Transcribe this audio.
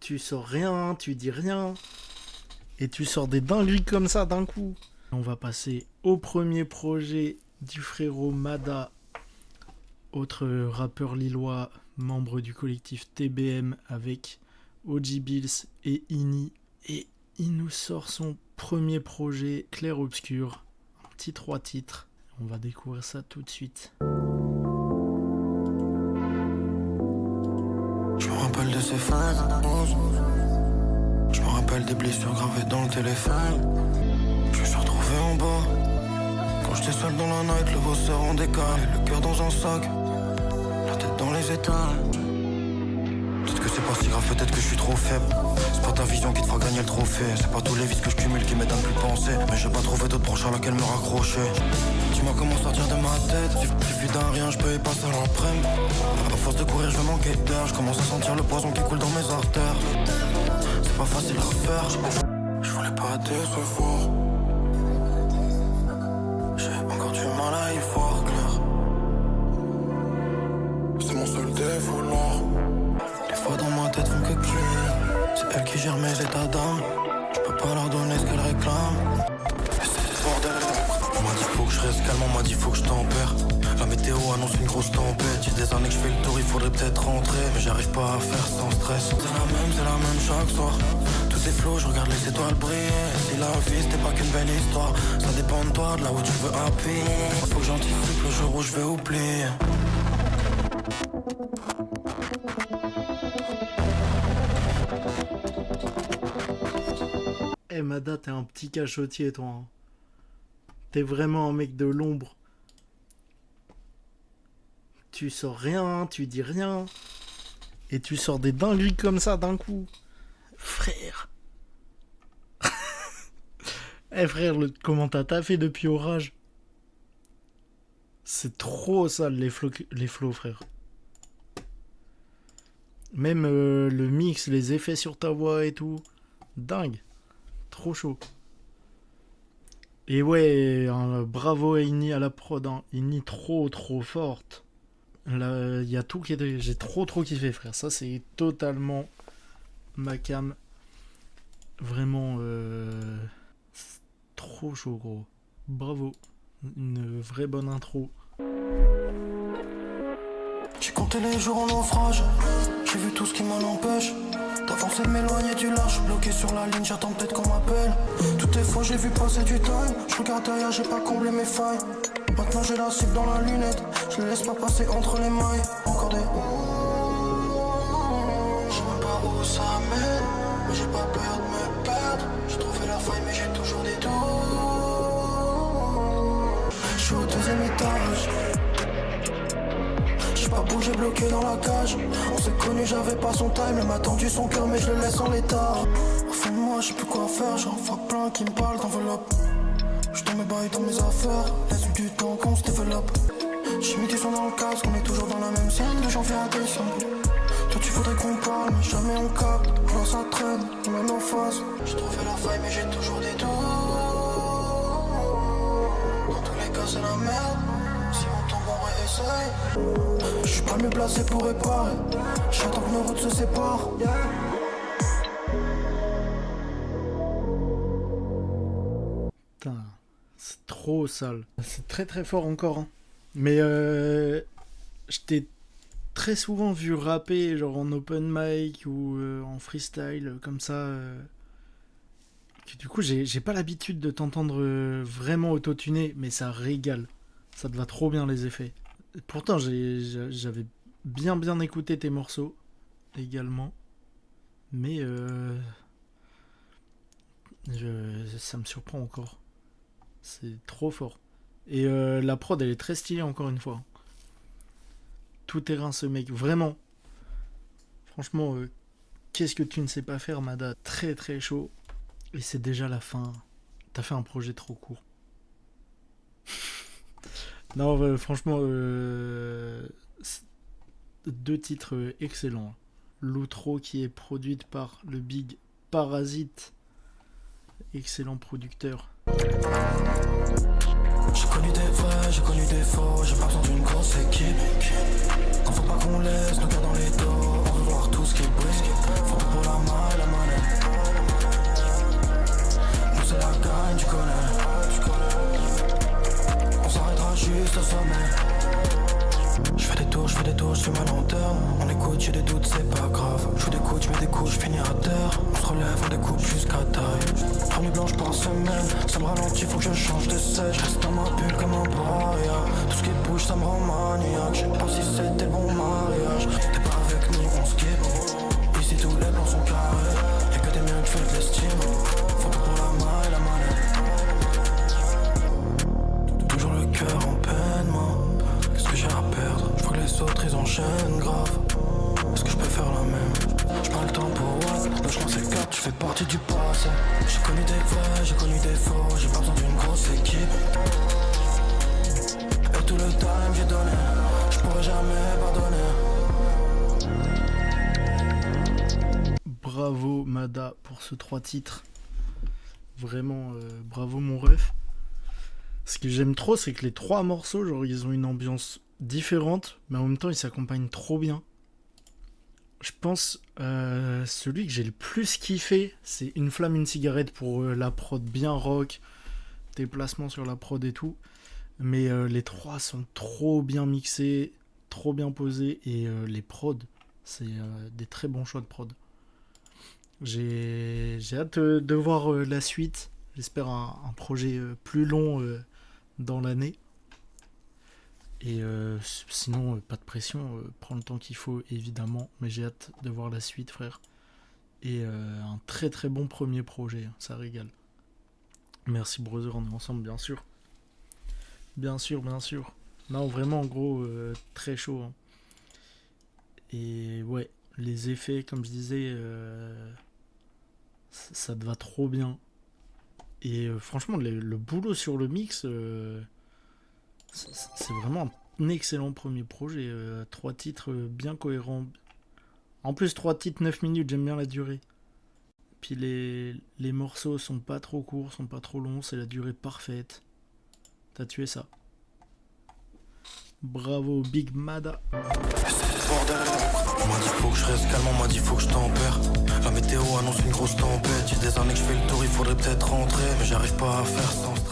Tu sors rien, tu dis rien. Et tu sors des dingueries comme ça d'un coup. On va passer au premier projet du frérot Mada, autre rappeur lillois, membre du collectif TBM avec OG Bills et Ini. Et il nous sort son premier projet Clair Obscur, un petit 3 titres. On va découvrir ça tout de suite. Je me rappelle de ces phases. Je me rappelle des blessures gravées dans le téléphone. Je me suis retrouvé en bas. Quand j'étais seul dans la night, le bosseur en décalé, le cœur dans un sac, la tête dans les états. Peut-être que c'est pas si grave, peut-être que je suis trop faible. C'est pas ta vision qui te fera gagner le trophée. C'est pas tous les vices que je cumule qui m'aident à ne plus penser. Mais j'ai pas trouvé d'autre branche à laquelle me raccrocher. Dis-moi comment sortir de ma tête. Suffit d'un rien, je peux y passer l'après-midi. À force de courir, je vais manquer d'air. Je commence à sentir le poison qui coule dans mes artères. C'est pas facile à faire. Je voulais pas décevoir. J'ai encore du mal à y voir clair. C'est mon seul défaut là. Les fois dans ma tête font que cuire. C'est elle qui gère mes états d'âme. Je peux pas leur donner ce qu'elle réclame. Et c'est le bordel. On m'a dit faut que je reste calme, on m'a dit faut que je tempère. La météo annonce une grosse tempête. J'ai des années que je fais le tour, il faudrait peut-être rentrer. Mais j'arrive pas à faire sans stress. C'est la même chaque soir. Tout est flou, je regarde les étoiles briller. Si la vie c'était pas qu'une belle histoire, ça dépend de toi, de là où tu veux appuyer. Faut que j'anticipe le jour où je vais oublier. Eh Mada, t'es un petit cachotier toi. Hein. T'es vraiment un mec de l'ombre. Tu sors rien, tu dis rien. Et tu sors des dingueries comme ça d'un coup. Frère. Eh frère, comment t'as taffé depuis Orage? C'est trop sale les flows frère. Même le mix, les effets sur ta voix et tout. Dingue. Trop chaud. Et ouais, bravo à Ini à la prod. Hein. Ini trop forte. Là, il y a tout qui est... J'ai trop kiffé frère. Ça c'est totalement ma cam. Vraiment trop chaud gros. Bravo. Une vraie bonne intro. J'ai compté les jours en naufrage. J'ai vu tout ce qui m'en empêche d'avancer, de m'éloigner du large. Bloqué sur la ligne, j'attends peut-être qu'on m'appelle. Toutes les fois j'ai vu passer du time. Je regarde derrière, j'ai pas comblé mes failles. Maintenant j'ai la cible dans la lunette. Je ne laisse pas passer entre les mailles. Encore des... Je sais même pas où ça mène, mais j'ai pas peur de me perdre. J'ai trouvé la faille mais j'ai toujours des doutes. Je suis au deuxième étage. J'ai pas bougé, bloqué dans la cage. On s'est connus, j'avais pas son time. Elle m'a tendu son cœur mais je le laisse en l'état. Au fond de moi je sais plus quoi faire. J'en vois plein qui me parlent d'enveloppe. J'suis dans mes bails, dans mes affaires. Laisse du temps qu'on se développe. J'ai mis du son dans le casque. On est toujours dans la même scène de janvier à décembre. Toi tu voudrais qu'on parle mais jamais on capte. Alors ça traîne, on est en phase. J'ai trouvé la faille mais j'ai toujours des doutes. Dans tous les cas c'est la merde. Si on tombe on réessaye. Je suis pas mieux placé pour réparer. J'attends que nos routes se séparent. Putain, c'est trop sale. C'est très fort encore. Hein. Mais je t'ai très souvent vu rapper genre en open mic ou en freestyle comme ça. Du coup, j'ai pas l'habitude de t'entendre vraiment autotuner, mais ça régale. Ça te va trop bien les effets. Pourtant, j'avais bien écouté tes morceaux également. Mais ça me surprend encore. C'est trop fort. Et la prod, elle est très stylée encore une fois. Tout terrain ce mec, vraiment. Franchement, qu'est-ce que tu ne sais pas faire, Mada? Très chaud. Et c'est déjà la fin. T'as fait un projet trop court. Non, franchement, 2 titres excellents. L'outro qui est produite par le Big Parasite. Excellent producteur. J'ai connu des vrais, j'ai connu des faux. J'ai pas besoin d'une grosse équipe. Quand faut pas qu'on laisse nos cœurs dans les dos. On veut voir tout ce qui brille. Faut pas pour la main. c'est pas grave. Je des coups, je mets des coups, je finis à terre. On se relève, on découpe jusqu'à taille. 3 nuits blanches par semaine, ça me ralentit, faut que je change de sèche. Je reste dans ma bulle comme un paria. Tout ce qui bouge, ça me rend maniaque. Je sais pas si c'était le bon mariage. T'es pas avec nous, on skip. Ici tous les plans sont carrés. Y'a que des miens que je fais de l'estime. Faut tout pour la main et la manette. Toujours le cœur en peine, moi. Qu'est-ce que j'ai à perdre? Je vois que les autres ils enchaînent grave. Est-ce que je peux faire la même? J'ai pas le temps pour what? Le chemin s'écarte, tu fais partie du passé. J'ai connu des vrais, j'ai connu des faux. J'ai pas besoin d'une grosse équipe. Et tout le time j'ai donné, je pourrais jamais pardonner. Bravo Mada pour ce 3 titres. Vraiment bravo mon ref. Ce que j'aime trop, c'est que les 3 morceaux, genre ils ont une ambiance différente, mais en même temps ils s'accompagnent trop bien. Je pense celui que j'ai le plus kiffé, c'est Une flamme, une cigarette pour la prod bien rock, tes placements sur la prod et tout. Mais les 3 sont trop bien mixés, trop bien posés, et les prods, c'est des très bons choix de prod. J'ai hâte de voir la suite. J'espère un projet plus long dans l'année. Et sinon, pas de pression, prends le temps qu'il faut évidemment, mais j'ai hâte de voir la suite, frère. Et un très très bon premier projet, ça régale. Merci Brother, on est ensemble bien sûr. Bien sûr, bien sûr. Non, vraiment en gros, très chaud. Hein. Et ouais, les effets, comme je disais, ça te va trop bien. Et franchement, le boulot sur le mix... c'est vraiment un excellent premier projet. 3 titres bien cohérents. En plus, 3 titres, 9 minutes, j'aime bien la durée. Puis les morceaux sont pas trop courts, sont pas trop longs, c'est la durée parfaite. T'as tué ça. Bravo, Big Mada. On m'a dit faut que je reste calme, on m'a dit faut que je tempère. La météo annonce une grosse tempête. J'ai des années que je fais le tour, il faudrait peut-être rentrer. Mais j'arrive pas à faire sans stress.